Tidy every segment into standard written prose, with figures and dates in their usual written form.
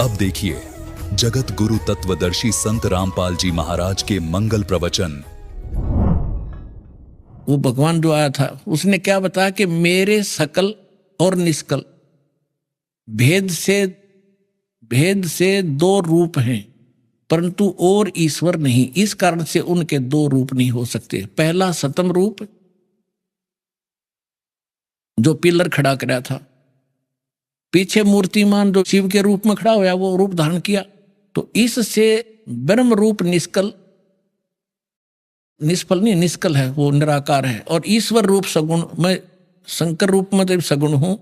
अब देखिए जगत गुरु तत्वदर्शी संत रामपाल जी महाराज के मंगल प्रवचन। वो भगवान जो आया था उसने क्या बताया कि मेरे सकल और निष्कल भेद से दो रूप हैं, परंतु और ईश्वर नहीं। इस कारण से उनके दो रूप नहीं हो सकते। पहला सतम रूप जो पिलर खड़ा कराया था, पीछे मूर्तिमान जो शिव के रूप में खड़ा हुआ वो रूप धारण किया, तो इससे ब्रह्म रूप निष्कल निष्फल नहीं निष्कल है, वो निराकार है। और ईश्वर रूप सगुण, मैं शंकर रूप में तो सगुण हूं,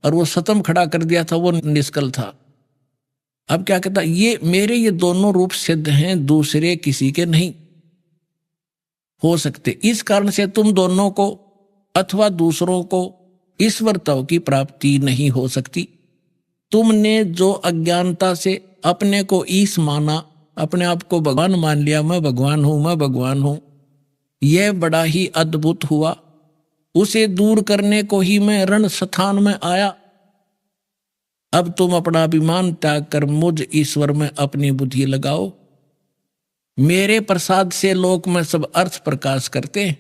और वो सतम खड़ा कर दिया था वो निष्कल था। अब क्या कहता, ये दोनों रूप सिद्ध हैं, दूसरे किसी के नहीं हो सकते। इस कारण से तुम दोनों को अथवा दूसरों को ईश्वरत्व की प्राप्ति नहीं हो सकती। तुमने जो अज्ञानता से अपने को ईश माना, अपने आप को भगवान मान लिया, मैं भगवान हूं, यह बड़ा ही अद्भुत हुआ। उसे दूर करने को ही मैं रण स्थान में आया। अब तुम अपना अभिमान त्याग कर मुझ ईश्वर में अपनी बुद्धि लगाओ। मेरे प्रसाद से लोक में सब अर्थ प्रकाश करते हैं।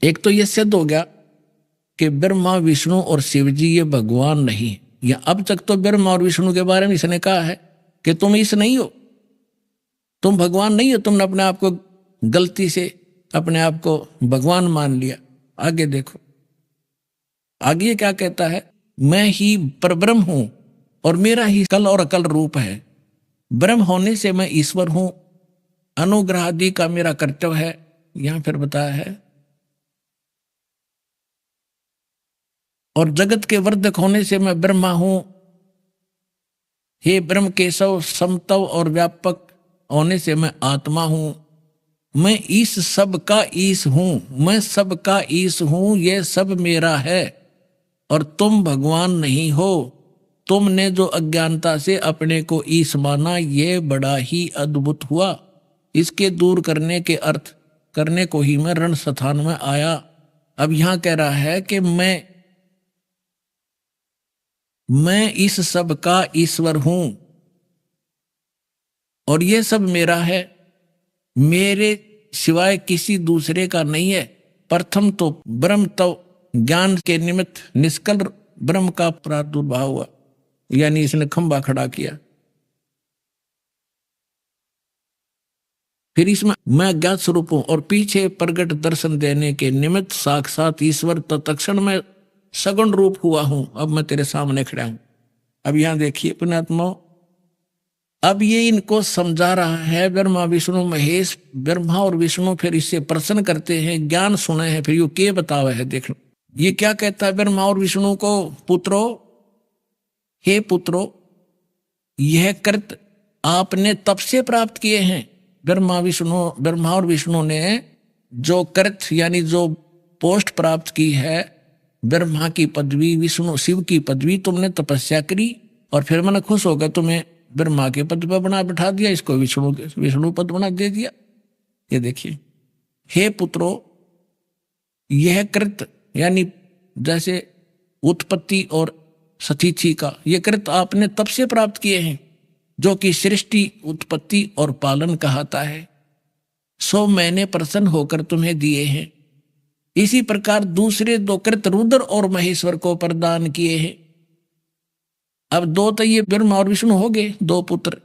एक तो यह सिद्ध हो गया कि ब्रह्मा विष्णु और शिव जी ये भगवान नहीं। या अब तक तो ब्रह्मा और विष्णु के बारे में इसने कहा है कि तुम ईश नहीं हो, तुम भगवान नहीं हो। तुमने अपने आप को गलती से अपने आप को भगवान मान लिया। आगे देखो, आगे ये क्या कहता है, मैं ही परब्रह्म हूं और मेरा ही कल और अकल रूप है। ब्रह्म होने से मैं ईश्वर हूं, अनुग्रह आदि का मेरा कर्तव्य है। यहां फिर बताया है, और जगत के वर्धक होने से मैं ब्रह्मा हूं। हे ब्रह्म केशव, समतव और व्यापक होने से मैं आत्मा हूं। मैं इस सब का ईश हूं, मैं सब का ईश हूं, ये सब मेरा है और तुम भगवान नहीं हो। तुमने जो अज्ञानता से अपने को ईश माना, ये बड़ा ही अद्भुत हुआ। इसके दूर करने के अर्थ करने को ही मैं रण स्थान में आया। अब यहां कह रहा है कि मैं इस सब का ईश्वर हूं और ये सब मेरा है, मेरे सिवाय किसी दूसरे का नहीं है। प्रथम तो ब्रह्म तो ज्ञान के निमित्त निष्कल ब्रह्म का प्रादुर्भाव हुआ, यानी इसने खंभा खड़ा किया। फिर इसमें मैं ज्ञात स्वरूप हूं और पीछे प्रगट दर्शन देने के निमित्त साक्षात ईश्वर तत्क्षण में सगुण रूप हुआ हूं। अब मैं तेरे सामने खड़ा हूं। अब यहां देखिए पुण्यात्मा, अब ये इनको समझा रहा है ब्रह्मा विष्णु महेश। ब्रह्मा और विष्णु फिर इससे प्रश्न करते हैं, ज्ञान सुने हैं, फिर ये क्या बतावा है। देख लो ये क्या कहता है ब्रह्मा और विष्णु को, पुत्रो, हे पुत्रो, यह कृत आपने तब से प्राप्त किए हैं। ब्रह्मा और विष्णु ने जो कृत यानी जो पोस्ट प्राप्त की है, ब्रह्मा की पदवी, विष्णु शिव की पदवी, तुमने तपस्या करी और फिर मैंने खुश होकर तुम्हें ब्रह्मा के पद पर बना बिठा दिया, इसको विष्णु पद बना दे दिया। ये देखिए, हे पुत्रो, यह कृत यानी जैसे उत्पत्ति और सतीथि का, यह कृत आपने तब से प्राप्त किए हैं जो कि सृष्टि, उत्पत्ति और पालन कहता है, सो मैंने प्रसन्न होकर तुम्हें दिए हैं। इसी प्रकार दूसरे दो कृत रुद्र और महेश्वर को प्रदान किए हैं। अब दो तो ये ब्रह्मा और विष्णु हो गए, दो पुत्र,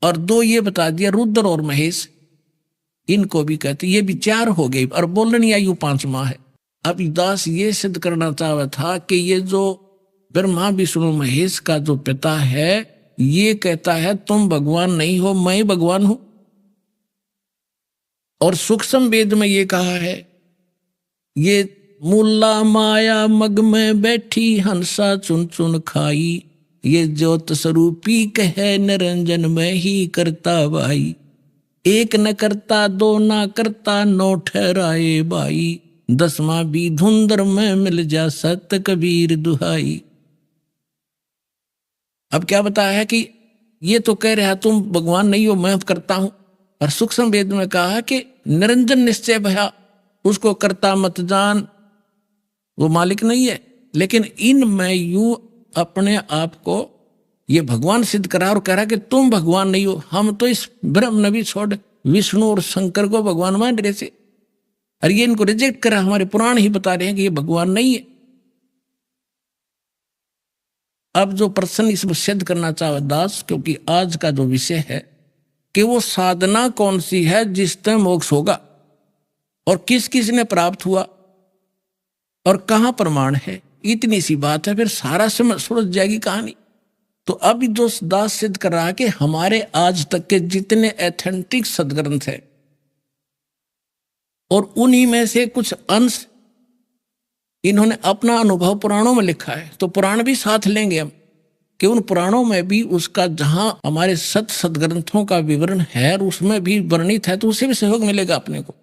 और दो ये बता दिया रुद्र और महेश, इनको भी कहते, ये भी चार हो गए। और बोलनी आयु 5 माह है। अब दास ये सिद्ध करना चाहता था कि ये जो ब्रह्मा विष्णु महेश का जो पिता है, ये कहता है तुम भगवान नहीं हो, मैं भगवान हूं। और सूक्ष्म वेद में ये कहा है, ये मुल्ला माया मग में बैठी हंसा चुन चुन खाई, ये ज्योत स्वरूपी कहे निरंजन में ही करता भाई। एक न करता दो ना करता नौ ठहराए भाई, 10वां भी धुंधर में मिल जा सत कबीर दुहाई। अब क्या बताया है कि ये तो कह रहा तुम भगवान नहीं हो, मैं करता हूं। और सूक्ष्म वेद में कहा कि निरंजन निश्चय भया, उसको करता मत जान, वो मालिक नहीं है। लेकिन इन मैं यूं अपने आप को ये भगवान सिद्ध करा और कह रहा कि तुम भगवान नहीं हो। हम तो इस ब्रह्म नबी छोड़ विष्णु और शंकर को भगवान मान रहे थे, और ये इनको रिजेक्ट करा। हमारे पुराण ही बता रहे हैं कि ये भगवान नहीं है। अब जो प्रश्न इसमें सिद्ध करना चाहे दास, क्योंकि आज का जो विषय है कि वो साधना कौन सी है जिससे मोक्ष होगा, और किस किस ने प्राप्त हुआ, और कहां प्रमाण है, इतनी सी बात है। फिर सारा सुलझ जाएगी कहानी। तो अब जो दास सिद्ध कर रहा है कि हमारे आज तक के जितने एथेंटिक सदग्रंथ है, और उन्हीं में से कुछ अंश इन्होंने अपना अनुभव पुराणों में लिखा है, तो पुराण भी साथ लेंगे हम कि उन पुराणों में भी उसका जहां हमारे सदग्रंथों का विवरण है और उसमें भी वर्णित है, तो उसे भी सहयोग मिलेगा अपने को।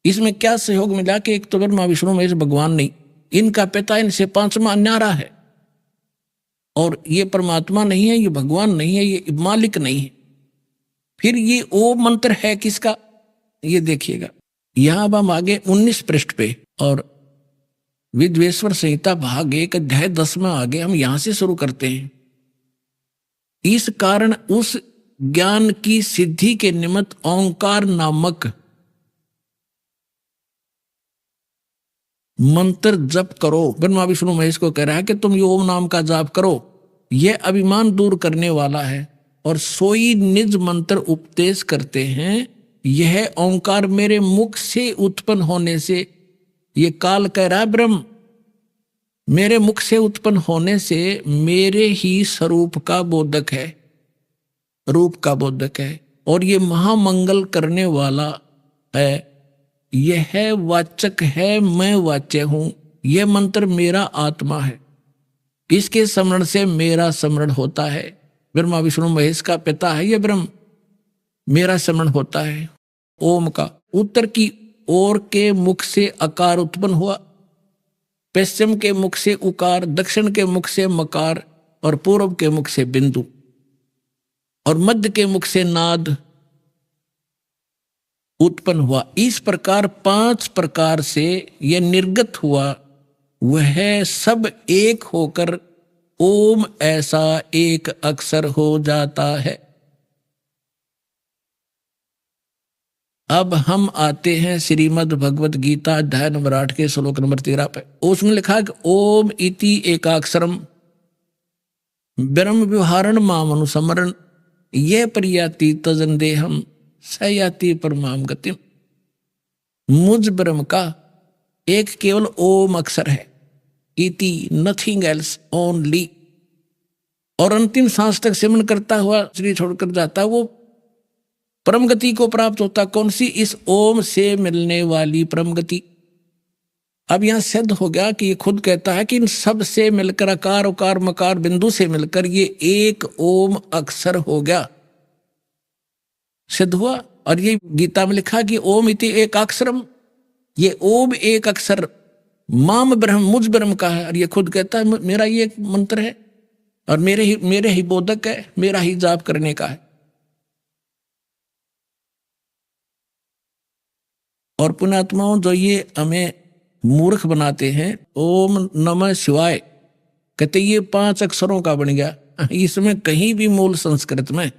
इसमें क्या सहयोग मिला कि एक तो ब्रह्मा विष्णु महेश भगवान नहीं, इनका पिता इनसे पांचवा न्यारा है, और ये परमात्मा नहीं है, ये भगवान नहीं है, ये मालिक नहीं है। फिर ये ओम मंत्र है किसका, ये देखिएगा। यहां अब हम आगे 19 पृष्ठ पे, और विद्वेश्वर संहिता भाग 1 अध्याय 10 में आगे हम यहां से शुरू करते हैं। इस कारण उस ज्ञान की सिद्धि के निमित्त ओंकार नामक मंत्र जप करो। ब्रह्मा विष्णु महेश को कह रहा है कि तुम ये ओम नाम का जाप करो, यह अभिमान दूर करने वाला है, और सोई निज मंत्र उपदेश करते हैं। यह ओंकार मेरे मुख से उत्पन्न होने से, ये काल कह रहा है ब्रह्म, मेरे मुख से उत्पन्न होने से मेरे ही स्वरूप का बोधक है, रूप का बोधक है, और ये महामंगल करने वाला है। यह वाचक है, मैं वाच्य हूं। यह मंत्र मेरा आत्मा है, इसके स्मरण से मेरा स्मरण होता है। ब्रह्मा विष्णु महेश का पिता है ये ब्रह्म, मेरा स्मरण होता है। ओम का उत्तर की ओर के मुख से अकार उत्पन्न हुआ, पश्चिम के मुख से उकार, दक्षिण के मुख से मकार, और पूर्व के मुख से बिंदु, और मध्य के मुख से नाद उत्पन्न हुआ। इस प्रकार 5 प्रकार से यह निर्गत हुआ, वह सब एक होकर ओम ऐसा एक अक्षर हो जाता है। अब हम आते हैं श्रीमद् भगवत गीता अध्याय नंबर 8 के श्लोक नंबर 13 पे। उसमें लिखा कि ओम इति एकाक्षरम ब्रह्म व्यवहारण माम अनुसमरण ये परियाति तजन देहम सयाति परमाम गतिम। मुझ ब्रह्म का एक केवल ओम अक्षर है, इति नथिंग एल्स ओनली, और अंतिम सांस तक सिमरन करता हुआ शरीर छोड़कर जाता, वो परम गति को प्राप्त होता। कौन सी? इस ओम से मिलने वाली परम गति। अब यहां सिद्ध हो गया कि ये खुद कहता है कि इन सब से मिलकर अकार उकार मकार बिंदु से मिलकर ये एक ओम अक्षर हो गया, सिद्ध हुआ। और ये गीता में लिखा कि ओम इति एक अक्षरम, ये ओम एक अक्षर माम ब्रह्म मुझ ब्रह्म का है, और ये खुद कहता है मेरा ये एक मंत्र है और मेरे ही बोधक है, मेरा ही जाप करने का है। और पुण्यात्माओं जो ये हमें मूर्ख बनाते हैं, ओम नमः शिवाय कहते ये 5 अक्षरों का बन गया, इसमें कहीं भी मूल संस्कृत में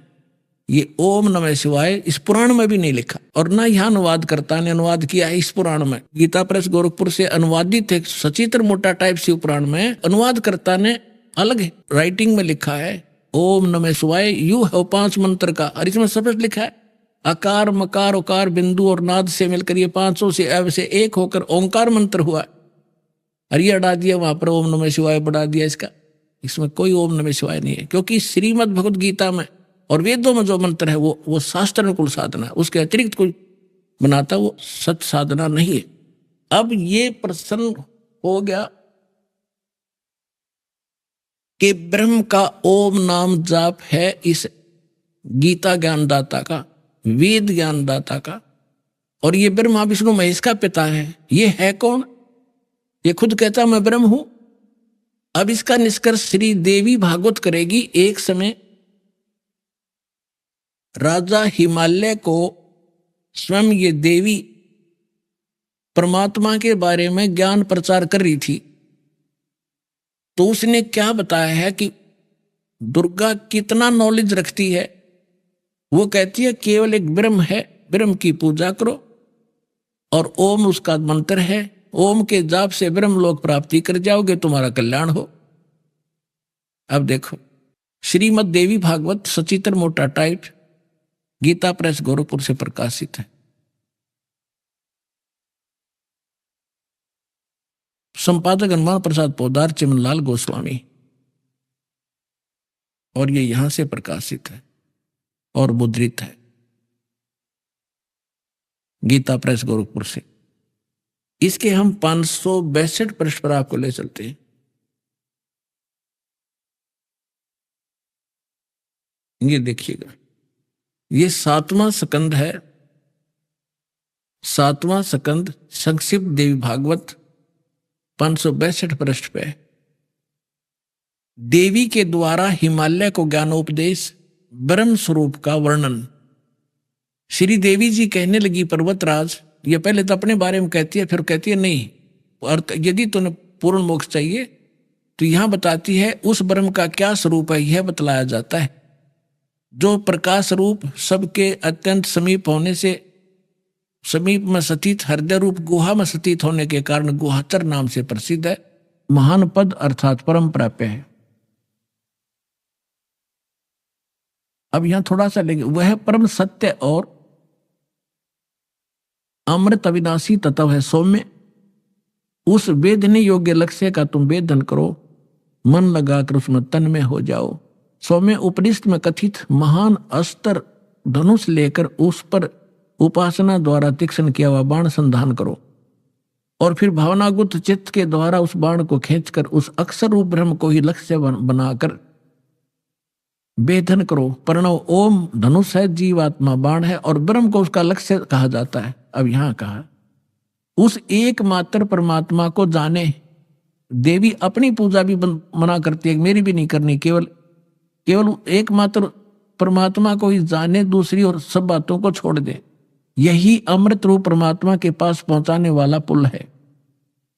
ये ओम नमः शिवाय इस पुराण में भी नहीं लिखा, और ना यह अनुवादकर्ता ने अनुवाद किया है इस पुराण में। गीता प्रेस गोरखपुर से अनुवादित है सचित्र मोटा टाइप शिव पुराण में, अनुवादकर्ता ने अलग राइटिंग में लिखा है ओम नमः शिवाय यू है 5 मंत्र का, और इसमें स्पष्ट लिखा है अकार मकार उकार बिंदु और नाद से मिलकर ये 500 से अब से एक होकर ओंकार मंत्र हुआ, और ये अड़ा दिया वहां पर ओम नमः शिवाय बढ़ा दिया इसका। इसमें कोई ओम नमः शिवाय नहीं है, क्योंकि श्रीमद् भगवत गीता में और वेदों में जो मंत्र है वो शास्त्र अनुकूल साधना है, उसके अतिरिक्त कोई बनाता वो सत साधना नहीं है। अब ये प्रश्न हो गया कि ब्रह्म का ओम नाम जाप है इस गीता ज्ञानदाता का, वेद ज्ञानदाता का, और ये ब्रह्मा विष्णु महेश का पिता है। ये है कौन? ये खुद कहता मैं ब्रह्म हूं। अब इसका निष्कर्ष श्री देवी भागवत करेगी। एक समय राजा हिमालय को स्वयं ये देवी परमात्मा के बारे में ज्ञान प्रचार कर रही थी, तो उसने क्या बताया है कि दुर्गा कितना नॉलेज रखती है। वो कहती है केवल एक ब्रह्म है, ब्रह्म की पूजा करो, और ओम उसका मंत्र है। ओम के जाप से ब्रह्म लोक प्राप्ति कर जाओगे, तुम्हारा कल्याण हो। अब देखो, श्रीमद् देवी भागवत सचित्र मोटा टाइट, गीता प्रेस गोरखपुर से प्रकाशित है। संपादक हनुमान प्रसाद पोदार, चिमनलाल गोस्वामी, और ये यहां से प्रकाशित है और मुद्रित है, गीता प्रेस गोरखपुर से। इसके हम 562 पृष्ठ पर आपको ले चलते हैं। ये देखिएगा, ये 7वां स्कंद है, 7वां स्कंद संक्षिप्त देवी भागवत 562 पृष्ठ पे। देवी के द्वारा हिमालय को ज्ञानोपदेश, ब्रह्म स्वरूप का वर्णन। श्री देवी जी कहने लगी, पर्वतराज, ये पहले तो अपने बारे में कहती है, फिर कहती है नहीं, अर्थ यदि तुम्हें पूर्ण मोक्ष चाहिए तो यहां बताती है उस ब्रह्म का क्या स्वरूप है, यह बतलाया जाता है, जो प्रकाश रूप, सबके अत्यंत समीप होने से, समीप में स्थित, हृदय रूप गुहा में स्थित होने के कारण गुहाचर नाम से प्रसिद्ध है, महान पद अर्थात परम प्राप्य है। अब यहां थोड़ा सा लेंगे, वह परम सत्य और अमृत अविनाशी तत्व है सौम्य। उस वेदने योग्य लक्ष्य का तुम वेदन करो, मन लगाकर उसमें तन में हो जाओ। सौम्य उपनिषद में कथित महान अस्त्र धनुष लेकर उस पर उपासना द्वारा तीक्ष्ण किया हुआ बाण संधान करो, और फिर भावनागुत चित्त के द्वारा उस बाण को खींचकर उस अक्षर रूप ब्रह्म को ही लक्ष्य बनाकर वेदन करो। प्रणव ओम धनुष है, जीवात्मा बाण है, और ब्रह्म को उसका लक्ष्य कहा जाता है। अब यहां कहा उस एकमात्र परमात्मा को जाने। देवी अपनी पूजा भी मना करती है, मेरी भी नहीं करनी, केवल एकमात्र परमात्मा को ही जाने, दूसरी और सब बातों को छोड़ दे। यही अमृत रूप परमात्मा के पास पहुंचाने वाला पुल है।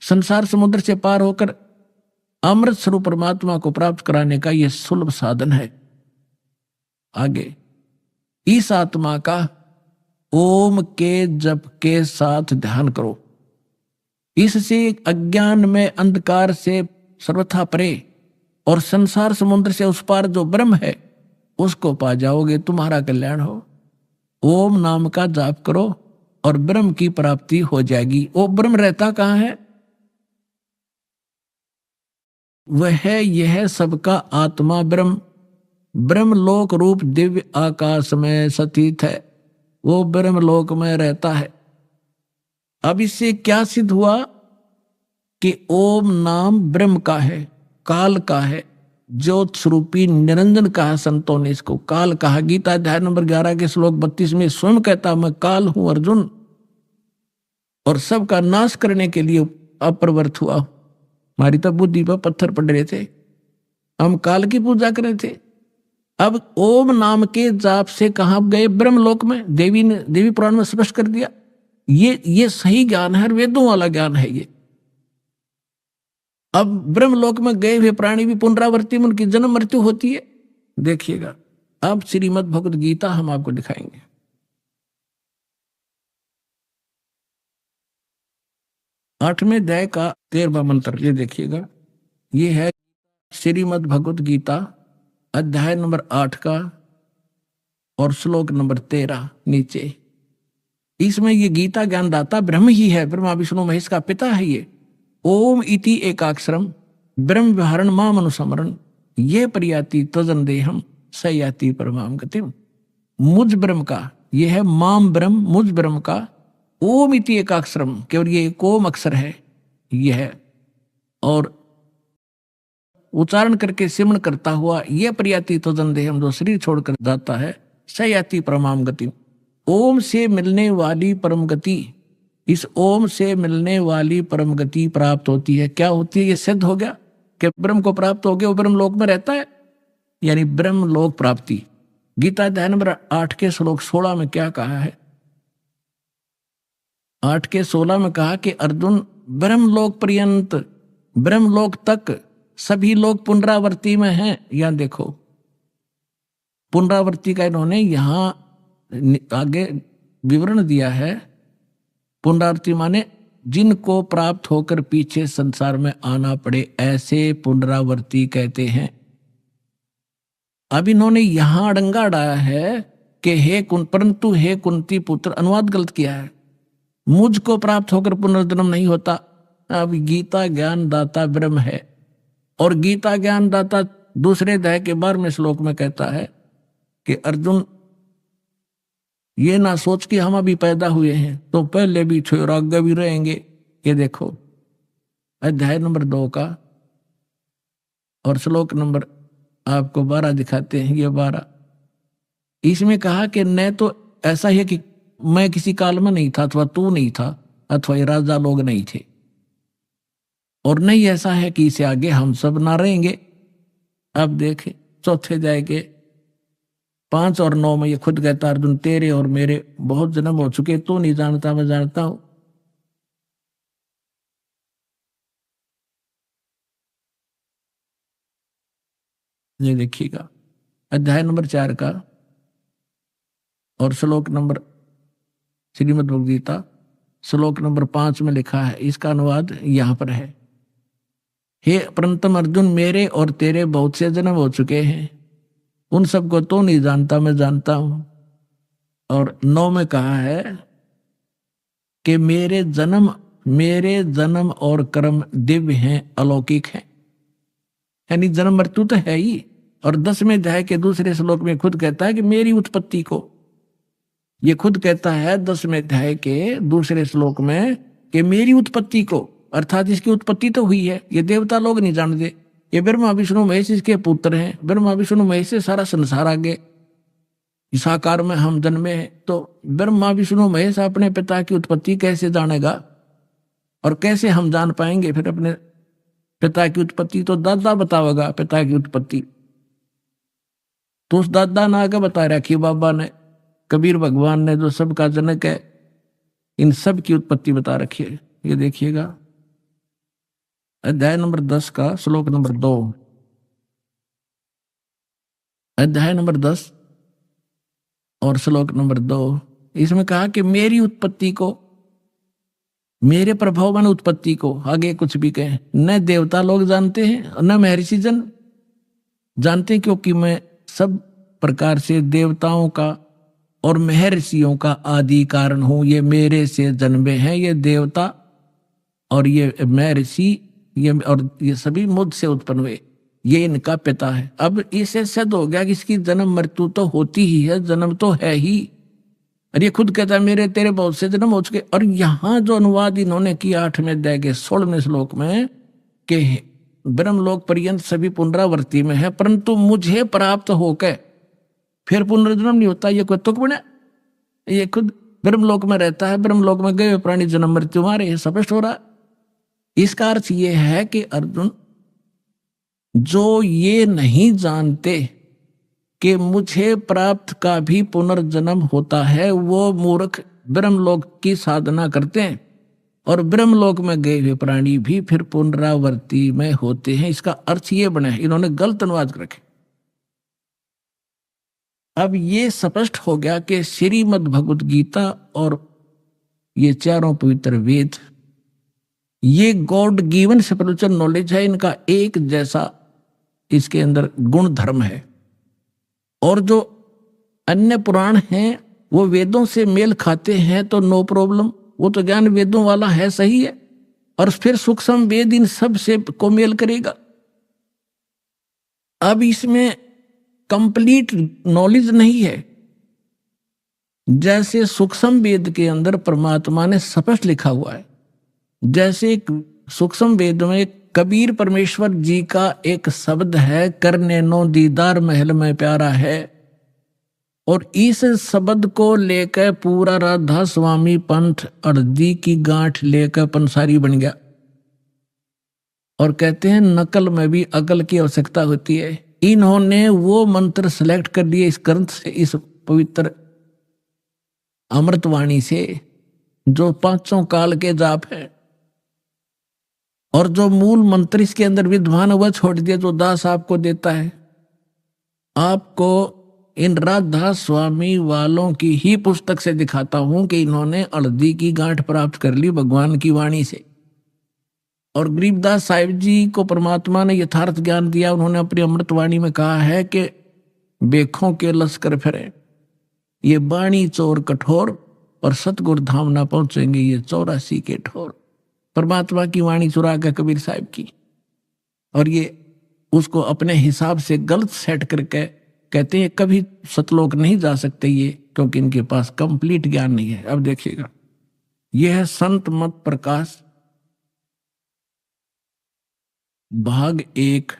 संसार समुद्र से पार होकर अमृत स्वरूप परमात्मा को प्राप्त कराने का यह सुलभ साधन है। आगे, इस आत्मा का ओम के जप के साथ ध्यान करो। इससे अज्ञान में अंधकार से सर्वथा परे और संसार समुद्र से उस पार जो ब्रह्म है उसको पा जाओगे, तुम्हारा कल्याण हो। ओम नाम का जाप करो और ब्रह्म की प्राप्ति हो जाएगी। वो ब्रह्म रहता कहाँ है? वह यह सबका आत्मा ब्रह्म, ब्रह्मलोक रूप दिव्य आकाश में स्थित है। वो ब्रह्मलोक में रहता है। अब इससे क्या सिद्ध हुआ कि ओम नाम ब्रह्म का है, काल का है, ज्योत स्वरूपी निरंजन कहा संतों ने इसको, काल कहा। गीता अध्याय नंबर 11 के श्लोक 32 में स्वयं कहता, मैं काल हूं अर्जुन, और सबका नाश करने के लिए अप्रवृत्त हुआ। हमारी तो बुद्धि पर पत्थर पड़ रहे थे, हम काल की पूजा कर रहे थे। अब ओम नाम के जाप से कहां गए? ब्रह्मलोक में। देवी पुराण में स्पष्ट कर दिया। ये सही ज्ञान है, वेदों वाला ज्ञान है ये। अब ब्रह्मलोक में गए हुए प्राणी भी पुनरावृत्ति में उनकी जन्म मृत्यु होती है। देखिएगा, अब श्रीमद् भगवद गीता हम आपको दिखाएंगे। आठवें अध्याय का 13वां मंत्र, ये देखिएगा, ये है श्रीमद् भगवद गीता अध्याय नंबर 8 का और श्लोक नंबर 13 नीचे। इसमें ये गीता ज्ञानदाता ब्रह्म ही है, ब्रह्मा विष्णु महेश का पिता है ये। ओम इति एकाक्षरम ब्रह्म विहरण माम अनुसमरण ये प्रयाति तजन देहम सयाति परमाम गतिम। मुझ ब्रह्म का, ये है माम ब्रह्म, मुझ ब्रह्म का। ओम इति एकाक्षरम, केवल ये एक ओम अक्षर है, ये है, और उच्चारण करके सिमरण करता हुआ ये प्रयाति तजन देहम, जो शरीर छोड़कर जाता है, सयाति परमाम गति। ओम से मिलने वाली परम गति, इस ओम से मिलने वाली परम गति प्राप्त होती है। क्या होती है? ये सिद्ध हो गया कि ब्रह्म को प्राप्त हो गया, वो ब्रह्म लोक में रहता है, यानी ब्रह्म लोक प्राप्ति। गीता अध्याय नंबर 8 के श्लोक 16 में क्या कहा है? 8 के 16 में कहा कि अर्जुन, ब्रह्मलोक पर्यंत, ब्रह्मलोक तक सभी लोग पुनरावृत्ति में हैं। यहां देखो, पुनरावृत्ति का इन्होंने यहाँ आगे विवरण दिया है। पुनरावृत्ति माने जिनको प्राप्त होकर पीछे संसार में आना पड़े, ऐसे पुनरावृत्ति कहते हैं। अब इन्होंने यहां अड़ंगा अड़ाया है कि परंतु हे कुंती पुत्र, अनुवाद गलत किया है। मुझको प्राप्त होकर पुनर्जन्म नहीं होता। अब गीता ज्ञान दाता ब्रह्म है, और गीता ज्ञान दाता दूसरे अध्याय के 12वें श्लोक में कहता है कि अर्जुन ये ना सोच कि हम अभी पैदा हुए हैं तो पहले भी थे और आगे भी रहेंगे। ये देखो अध्याय नंबर 2 का और श्लोक नंबर आपको 12 दिखाते हैं। ये 12 इसमें कहा कि न तो ऐसा है कि मैं किसी काल में नहीं था, अथवा तू नहीं था, अथवा ये राजा लोग नहीं थे, और नहीं ऐसा है कि इसे आगे हम सब ना रहेंगे। अब देखें चौथे अध्याय के 5 और 9 में ये खुद कहता अर्जुन तेरे और मेरे बहुत जन्म हो चुके, तू नहीं जानता मैं जानता हूं। ये देखिएगा अध्याय नंबर 4 का और श्लोक नंबर श्रीमद् भगवद गीता श्लोक नंबर 5 में लिखा है। इसका अनुवाद यहां पर है। हे परंतम अर्जुन, मेरे और तेरे बहुत से जन्म हो चुके हैं, उन सबको तो नहीं जानता मैं जानता हूं। और 9 में कहा है कि मेरे जन्म और कर्म दिव्य हैं, अलौकिक हैं, यानी जन्म मृत्यु तो है ही। और 10वें अध्याय के दूसरे श्लोक में खुद कहता है कि मेरी उत्पत्ति को, ये खुद कहता है 10वें अध्याय के दूसरे श्लोक में कि मेरी उत्पत्ति को, अर्थात इसकी उत्पत्ति तो हुई है, ये देवता लोग नहीं जानते। ये ब्रह्मा विष्णु महेश इसके पुत्र हैं। ब्रह्मा विष्णु महेश से सारा संसार आगे इस आकार में हम जन्मे हैं। तो ब्रह्मा विष्णु महेश अपने पिता की उत्पत्ति कैसे जानेगा, और कैसे हम जान पाएंगे फिर अपने पिता की उत्पत्ति? तो दादा बतावेगा पिता की उत्पत्ति। तो उस दादा ने आगे बता रखी बाबा ने, कबीर भगवान ने, जो सबका जनक है, इन सब की उत्पत्ति बता रखी है। ये देखिएगा अध्याय नंबर 10 का श्लोक नंबर 2। अध्याय नंबर 10 और श्लोक नंबर 2, इसमें कहा कि मेरी उत्पत्ति को, मेरे प्रभाव में उत्पत्ति को, आगे कुछ भी कहें, न देवता लोग जानते हैं न महर्षि जन जानते हैं, क्योंकि मैं सब प्रकार से देवताओं का और महर्षियों का आदि कारण हूं। ये मेरे से जन्मे हैं, ये देवता और ये महर्षि, ये सभी मुझसे उत्पन्न हुए, ये इनका पिता है। अब इसे सिद्ध हो गया कि इसकी जन्म मृत्यु तो होती ही है, जन्म तो है ही। और ये खुद कहता है मेरे तेरे बहुत से जन्म हो चुके। और यहां जो अनुवाद इन्होंने किया 8वें अध्याय के 16वें श्लोक में कि ब्रह्मलोक पर्यंत सभी पुनरावृत्ति में है, परंतु मुझे प्राप्त होकर फिर पुनर्जन्म नहीं होता, ये कोई तुक बना? ये खुद ब्रह्मलोक में रहता है, ब्रह्मलोक में गए प्राणी जन्म मृत्यु मारे, ये स्पष्ट हो रहा। इसका अर्थ ये है कि अर्जुन, जो ये नहीं जानते कि मुझे प्राप्त का भी पुनर्जन्म होता है, वो मूर्ख ब्रह्मलोक की साधना करते हैं, और ब्रह्मलोक में गए हुए प्राणी भी फिर पुनरावृत्ति में होते हैं। इसका अर्थ ये बना है, इन्होंने गलत अनुवाद कर रखे। अब ये स्पष्ट हो गया कि श्रीमद् भगवद गीता और ये चारों पवित्र वेद, ये गॉड गिवन स्पिरिचुअल नॉलेज है, इनका एक जैसा इसके अंदर गुण धर्म है। और जो अन्य पुराण हैं वो वेदों से मेल खाते हैं तो नो प्रॉब्लम, वो तो ज्ञान वेदों वाला है, सही है। और फिर सूक्ष्म वेद इन सब से को मेल करेगा। अब इसमें कंप्लीट नॉलेज नहीं है। जैसे सूक्ष्म वेद के अंदर परमात्मा ने स्पष्ट लिखा हुआ है, जैसे सूक्ष्म वेद में कबीर परमेश्वर जी का एक शब्द है, करने नो दीदार महल में प्यारा है, और इस शब्द को लेकर पूरा राधा स्वामी पंथ अर्दी की गांठ लेकर पंसारी बन गया। और कहते हैं नकल में भी अकल की आवश्यकता होती है। इन्होंने वो मंत्र सिलेक्ट कर दिए इस ग्रंथ से, इस पवित्र अमृतवाणी से, जो 5 काल के जाप है, और जो मूल मंत्र इसके अंदर विद्वान वह छोड़ दिया जो दास आपको देता है। आपको इन राधा स्वामी वालों की ही पुस्तक से दिखाता हूं कि इन्होंने हल्दी की गांठ प्राप्त कर ली भगवान की वाणी से। और गरीबदास साहिब जी को परमात्मा ने यथार्थ ज्ञान दिया। उन्होंने अपनी अमृतवाणी में कहा है कि बेखों के लश्कर फिरे, ये बाणी चोर कठोर, और सतगुरु धाम ना पहुंचेंगे ये 84 के ठोर। परमात्मा की वाणी चुरा के कबीर साहिब की, और ये उसको अपने हिसाब से गलत सेट करके कहते हैं कभी सतलोक नहीं जा सकते ये, क्योंकि इनके पास कंप्लीट ज्ञान नहीं है। अब देखिएगा, यह है संत मत प्रकाश भाग 1।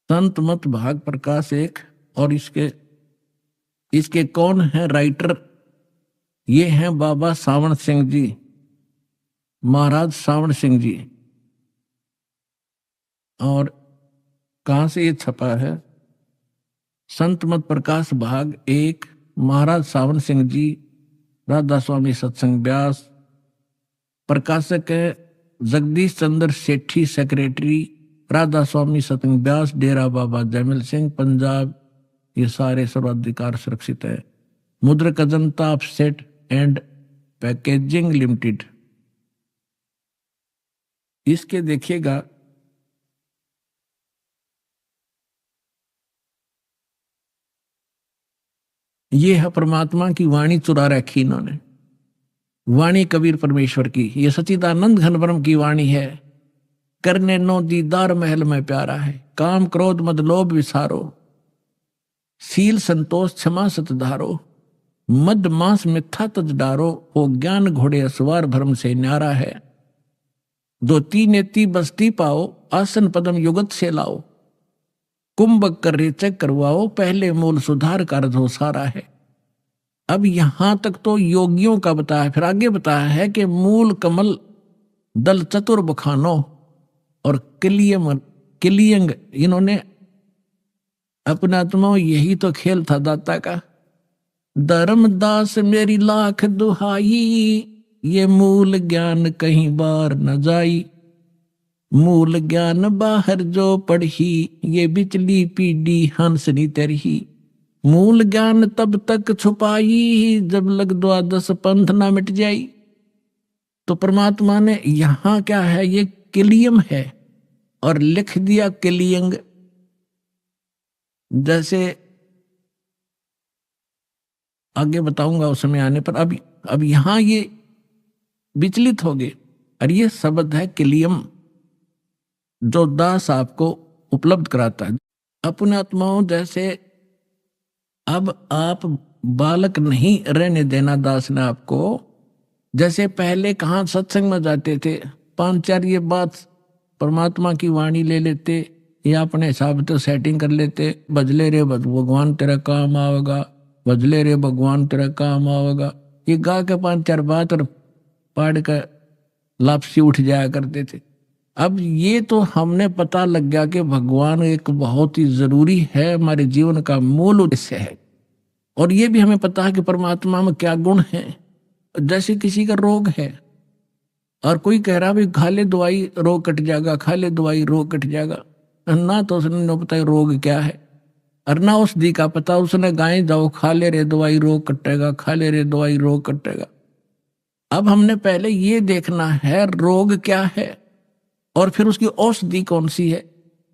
संत मत भाग प्रकाश 1। और इसके कौन है राइटर? ये हैं बाबा सावण सिंह जी, महाराज सावण सिंह जी। और कहां से ये छपा है? संत मत प्रकाश भाग 1, महाराज सावण सिंह जी, राधा स्वामी सत्संग व्यास। प्रकाशक है जगदीश चंद्र सेठी, सेक्रेटरी राधा स्वामी सत्संग व्यास, डेरा बाबा जैमल सिंह, पंजाब। ये सारे सर्वाधिकार सुरक्षित है। मुद्रक Ajanta offset and packaging limited. इसके देखिएगा, ये है परमात्मा की वाणी चुरा रखी इन्होंने, वाणी कबीर परमेश्वर की। ये सच्चिदानंद घन ब्रह्म की वाणी है। करने नो दीदार महल में प्यारा है, काम क्रोध मद लोभ विसारो, सील संतोष क्षमा सत धारो, मद मांस मिथ्या तज डारो, हो ज्ञान घोड़े असवार भरम से न्यारा है। दो तीन नेति बस्ती पाओ, आसन पदम युगत से लाओ, कुंभक कर रेचक करवाओ, पहले मूल सुधार कार्य हो सारा है। अब यहां तक तो योगियों का बताया, फिर आगे बताया है कि मूल कमल दल चतुर बखानो और किलियंग, इन्होंने अपना आत्मा, यही तो खेल था दाता का। धर्मदास मेरी लाख दुहाई, ये मूल ज्ञान कहीं बार न जाई, मूल ज्ञान बाहर जो पढ़ी, ये बिचली पीढ़ी हंसनी तरही, मूल ज्ञान तब तक छुपाई, जब लग द्वादश पंथ ना मिट जाई। तो परमात्मा ने यहां क्या है, ये किलियम है और लिख दिया किलियंग। जैसे आगे बताऊंगा उस समय आने पर। अब यहां ये विचलित हो गए, और ये शब्द है किलियम, जो दास आपको उपलब्ध कराता है अपने आत्माओं। जैसे अब आप बालक नहीं रहने देना दास ने आपको। जैसे पहले कहाँ सत्संग में जाते थे, 5-4 ये बात परमात्मा की वाणी ले लेते, या अपने हिसाब से सेटिंग कर लेते, बजले रे भगवान तेरा काम आवेगा, बजले रे भगवान तेरा काम आवेगा, ये गा के 5-4 बात और पाड़ का लापसी उठ जाया करते थे। अब ये तो हमने पता लग गया कि भगवान एक बहुत ही जरूरी है, हमारे जीवन का मूल उद्देश्य है। और ये भी हमें पता है कि परमात्मा में क्या गुण है। जैसे किसी का रोग है और कोई कह रहा भाई खा ले दवाई रोग कट जाएगा, खा ले दवाई रोग कट जाएगा, ना तो उसने न पता रोग क्या है, और ना औषधि का पता। उसने गाय जाओ खा ले रे दवाई रोग कटेगा, खा ले रे दवाई रोग कटेगा। अब हमने पहले ये देखना है रोग क्या है और फिर उसकी औषधि कौन सी है।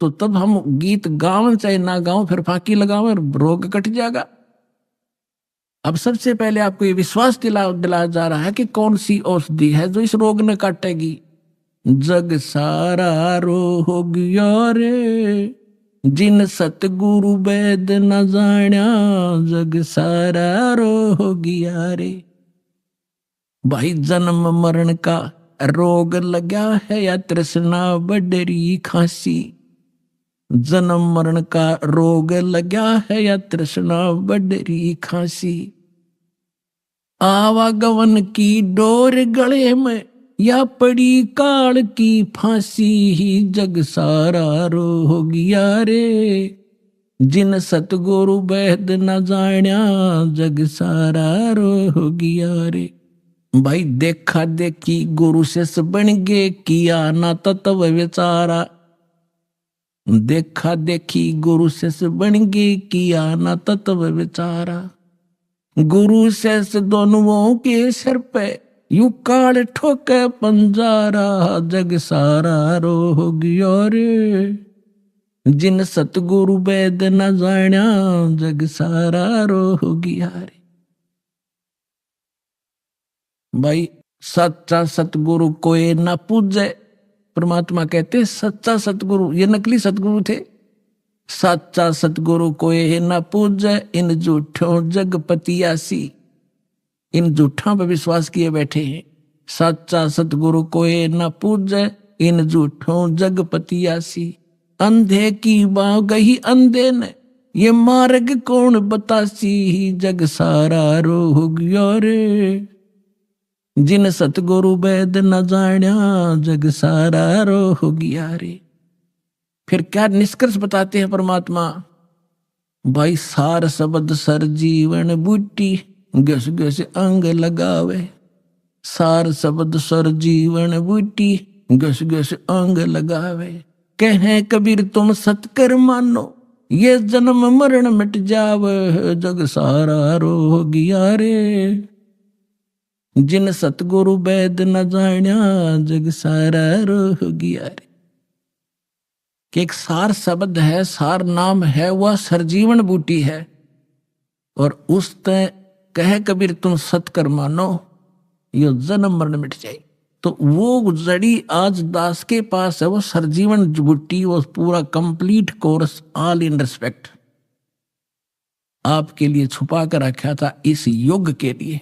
तो तब हम गीत गावन चाहे ना गाओ, फिर फांकी लगाओ, रोग कट जाएगा। अब सबसे पहले आपको ये विश्वास दिलाया जा रहा है कि कौन सी औषधि है जो इस रोग ने काटेगी। जग सारा रोग रे, जिन सतगुरु वैद न जाण्या, जग सारा रोग रे। भाई जन्म मरण का रोग लगा है या तृष्णा बडरी खांसी, जन्म मरण का रोग लगा है या तृष्णा बडरी खांसी, आवागमन की डोर गले में या पड़ी काल की फांसी, जग सारा रोग रे, जिन सतगुरु वैद न जाण्या, जग सारा रोग रे। भाई देखा देखी गुरु से बन गे, किया ना तत्व विचारा। देखा देखी गुरु से बन गे, किया ना तत्व विचारा। गुरु से दोनों के सिर पे यू काल ठोके पंजारा। जग सारा रो गयो रे, जिन सतगुरु वेद न जाण्या। जग सारा रो गया रे। भाई सच्चा सतगुरु कोई न पूजे। परमात्मा कहते सच्चा सतगुरु, ये नकली सतगुरु थे। सच्चा सतगुरु कोई न पूजे, इन झूठों जगपतियासी। इन झूठों पर विश्वास किए बैठे हैं। सच्चा सतगुरु कोई न पूजे, इन झूठों जगपतियासी। अंधे की बाँ गही अंधे ने, ये मार्ग कौन बतासी। जग सारा रो गयो रे, जिन सतगुरु वेद न जाण्या। जग सारा रो गया रे। फिर क्या निष्कर्ष बताते हैं परमात्मा? भाई सार शब्द सर जीवन बूटी, गस गस अंग लगावे। सार शब्द सर जीवन बूटी, गस गस अंग लगावे। कहे कबीर तुम सतकर मानो, ये जन्म मरण मिट जावे। जग सारा रो गया रे, जिन सतगुरु वेद न जाण्या। जग सारा रो गया रे। कि एक सार शब्द है, सार नाम है, वह सरजीवन बूटी है। और उस तय कहे कबीर तुम सतकर मानो, यो जन्म मरण मिट जाए। तो वो जड़ी आज दास के पास है, वो सरजीवन बूटी, वो पूरा complete course all in respect आपके लिए छुपा कर रखा था इस युग के लिए।